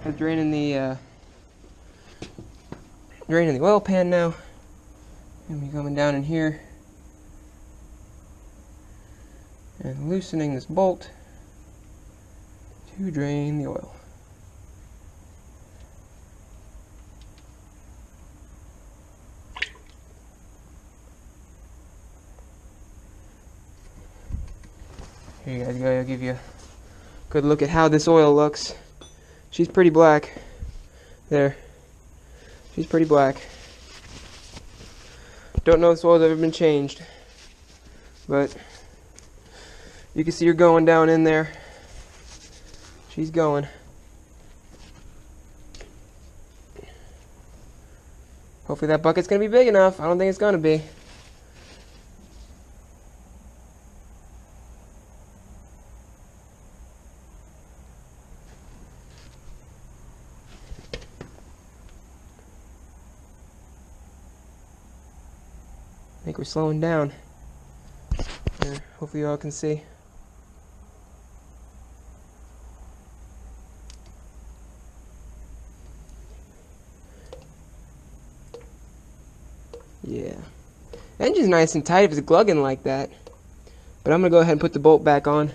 I'm draining the oil pan now. And we're coming down in here and loosening this bolt to drain the oil. Here you guys go, I'll give you a good look at how this oil looks. She's pretty black. There. She's pretty black. Don't know if this oil's ever been changed, but you can see her going down in there. She's going. Hopefully that bucket's gonna be big enough. I don't think it's gonna be. I think we're slowing down. Here, hopefully you all can see. Yeah. The engine's nice and tight if it's glugging like that. But I'm going to go ahead and put the bolt back on.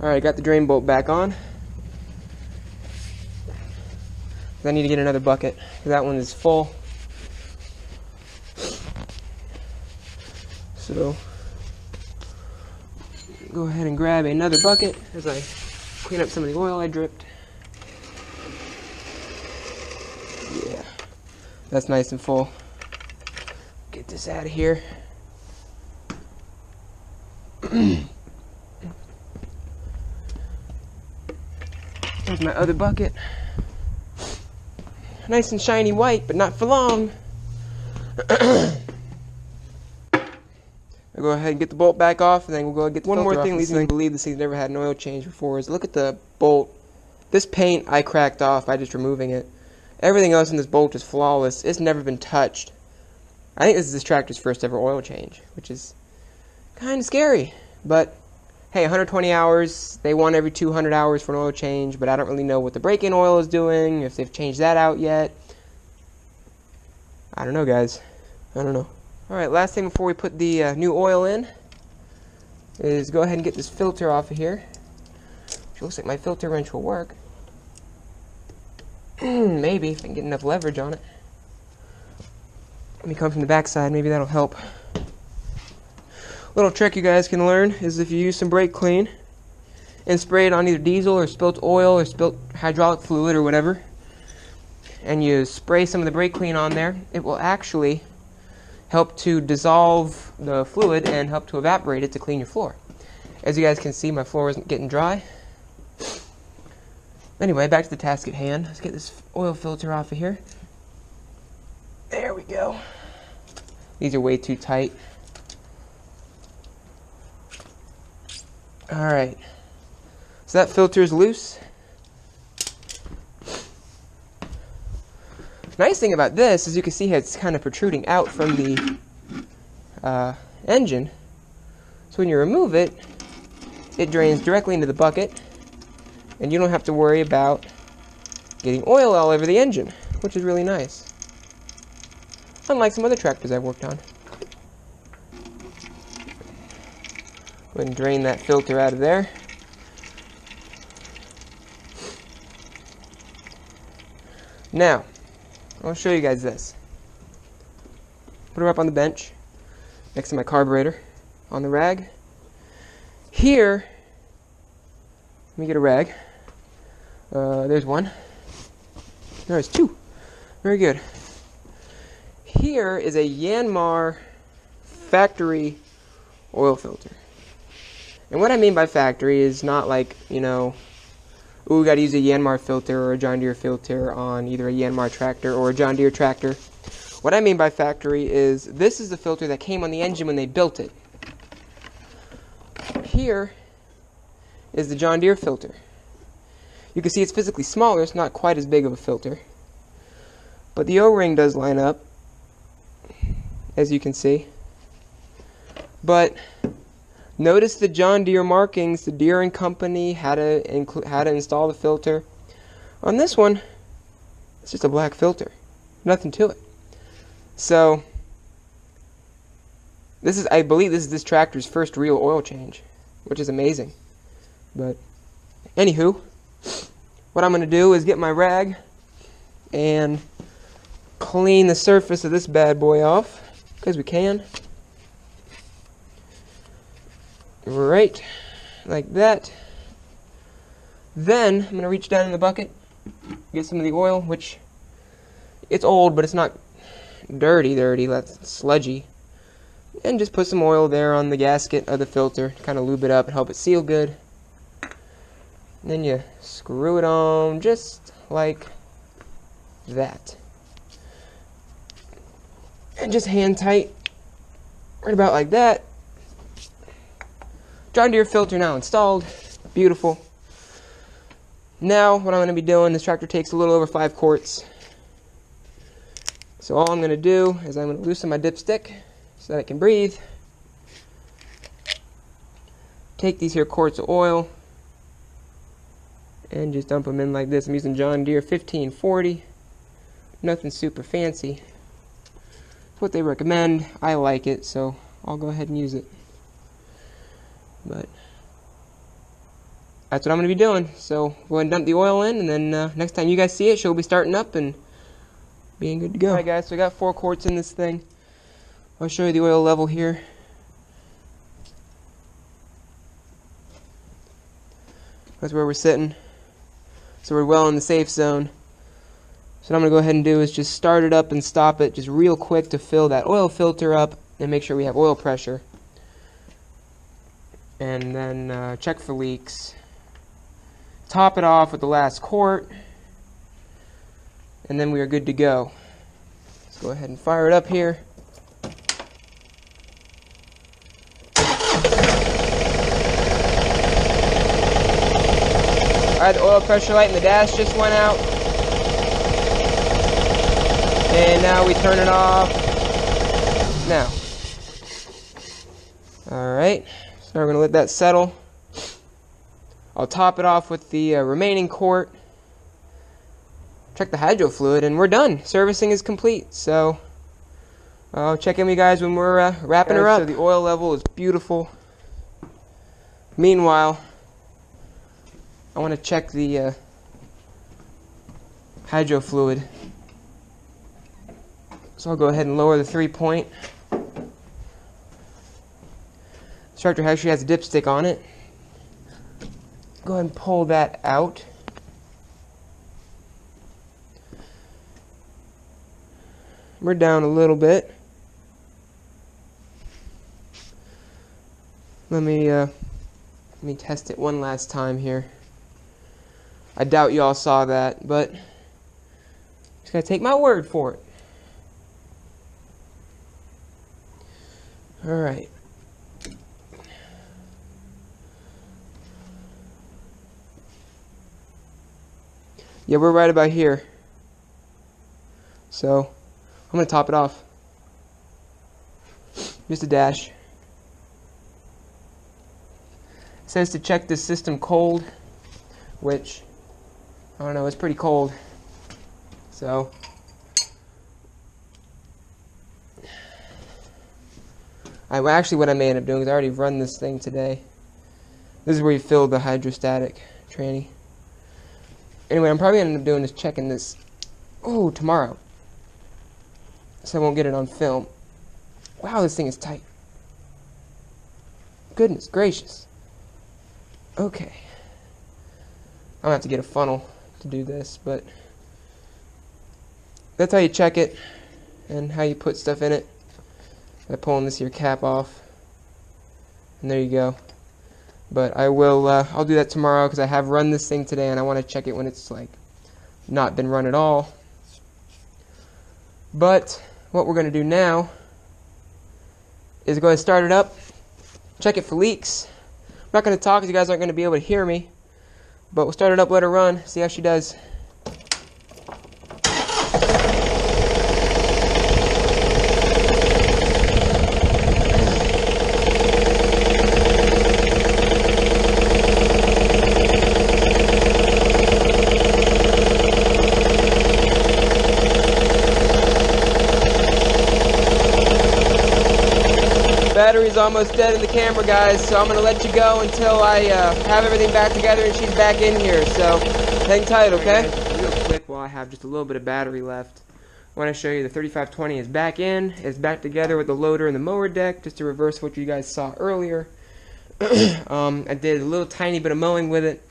Alright, got the drain bolt back on. I need to get another bucket. That one is full. So, go ahead and grab another bucket as I clean up some of the oil I dripped. Yeah, that's nice and full. Get this out of here. There's my other bucket. Nice and shiny white, but not for long. I'll go ahead and get the bolt back off, and then we'll go get the filter off. One more thing leads me to believe this thing's never had an oil change before is look at the bolt. This paint I cracked off by just removing it. Everything else in this bolt is flawless. It's never been touched. I think this is this tractor's first ever oil change, which is kind of scary. But hey, 120 hours, they want every 200 hours for an oil change, but I don't really know what the break-in oil is doing, if they've changed that out yet. I don't know, guys. I don't know. Alright, last thing before we put the new oil in is go ahead and get this filter off of here. Which looks like my filter wrench will work. Maybe, if I can get enough leverage on it. Let me come from the back side, maybe that'll help. Little trick you guys can learn is if you use some brake clean and spray it on either diesel or spilt oil or spilt hydraulic fluid or whatever, and you spray some of the brake clean on there, it will actually help to dissolve the fluid and help to evaporate it to clean your floor. As you guys can see, my floor isn't getting dry. Anyway, back to the task at hand. Let's get this oil filter off of here. There we go. These are way too tight. Alright, so that filter is loose. Nice thing about this is you can see how it's kind of protruding out from the engine. So when you remove it, it drains directly into the bucket, and you don't have to worry about getting oil all over the engine, which is really nice. Unlike some other tractors I've worked on. Go ahead and drain that filter out of there. Now, I'll show you guys this. Put her up on the bench, next to my carburetor, on the rag. Here, let me get a rag. There's one. There's two. Very good. Here is a Yanmar factory oil filter. And what I mean by factory is not like, you know, ooh, we got to use a Yanmar filter or a John Deere filter on either a Yanmar tractor or a John Deere tractor. What I mean by factory is this is the filter that came on the engine when they built it. Here is the John Deere filter. You can see it's physically smaller, it's not quite as big of a filter. But the O-ring does line up, as you can see. But notice the John Deere markings, the Deere and Company, how to install the filter. On this one, it's just a black filter, nothing to it. So I believe this is this tractor's first real oil change, which is amazing. But anywho, what I'm going to do is get my rag and clean the surface of this bad boy off, because we can. Right, like that. Then I'm going to reach down in the bucket, get some of the oil, which it's old, but it's not dirty, that's sludgy. And just put some oil there on the gasket of the filter to kind of lube it up and help it seal good. And then you screw it on just like that. And just hand tight, right about like that. John Deere filter now installed. Beautiful. Now what I'm going to be doing, this tractor takes a little over 5 quarts. So all I'm going to do is I'm going to loosen my dipstick so that it can breathe. Take these here quarts of oil and just dump them in like this. I'm using John Deere 1540. Nothing super fancy. It's what they recommend. I like it, so I'll go ahead and use it. But that's what I'm going to be doing. So go ahead and dump the oil in, and then next time you guys see it, she'll be starting up and being good to go. Alright guys, so we got 4 quarts in this thing. I'll show you the oil level here. That's where we're sitting. So we're well in the safe zone. So what I'm going to go ahead and do is just start it up and stop it just real quick to fill that oil filter up and make sure we have oil pressure. And then check for leaks. Top it off with the last quart. And then we are good to go. Let's go ahead and fire it up here. Alright, the oil pressure light in the dash just went out. And now we turn it off. Now. Alright, so we're going to let that settle. I'll top it off with the remaining quart. Check the hydro fluid, and we're done. Servicing is complete. So I'll check in with you guys when we're wrapping her up. So the oil level is beautiful. Meanwhile, I want to check the hydro fluid. So I'll go ahead and lower the 3-point. This tractor actually has a dipstick on it. Go ahead and pull that out. We're down a little bit. Let me test it one last time here. I doubt you all saw that, but just gotta take my word for it. All right. Yeah, we're right about here. So I'm going to top it off. Just a dash. It says to check this system cold, which, I don't know, it's pretty cold. So, actually what I may end up doing is I already run this thing today. This is where you fill the hydrostatic tranny. Anyway, I'm probably going to end up doing is checking this, tomorrow. So I won't get it on film. Wow, this thing is tight. Goodness gracious. Okay. I'm going to have to get a funnel to do this, but that's how you check it and how you put stuff in it. By pulling this here cap off. And there you go. But I'll do that tomorrow because I have run this thing today and I want to check it when it's like not been run at all. But what we're going to do now is go ahead and start it up, check it for leaks. I'm not going to talk because you guys aren't going to be able to hear me, But we'll start it up, let her run, see how she does. Battery's almost dead in the camera, guys, so I'm going to let you go until I have everything back together and she's back in here. So hang tight, okay? Right, guys, real quick, while I have just a little bit of battery left, I want to show you the 3520 is back in. It's back together with the loader and the mower deck, just to reverse what you guys saw earlier. I did a little tiny bit of mowing with it.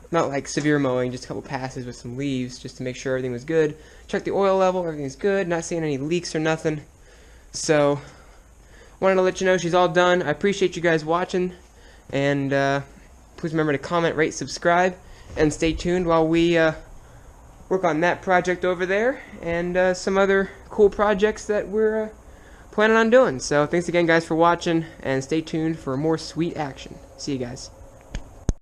Not like severe mowing, just a couple passes with some leaves, just to make sure everything was good. Check the oil level, everything's good, not seeing any leaks or nothing. So wanted to let you know she's all done. I appreciate you guys watching, and please remember to comment, rate, subscribe, and stay tuned while we work on that project over there and some other cool projects that we're planning on doing. So thanks again, guys, for watching, and stay tuned for more sweet action. See you guys.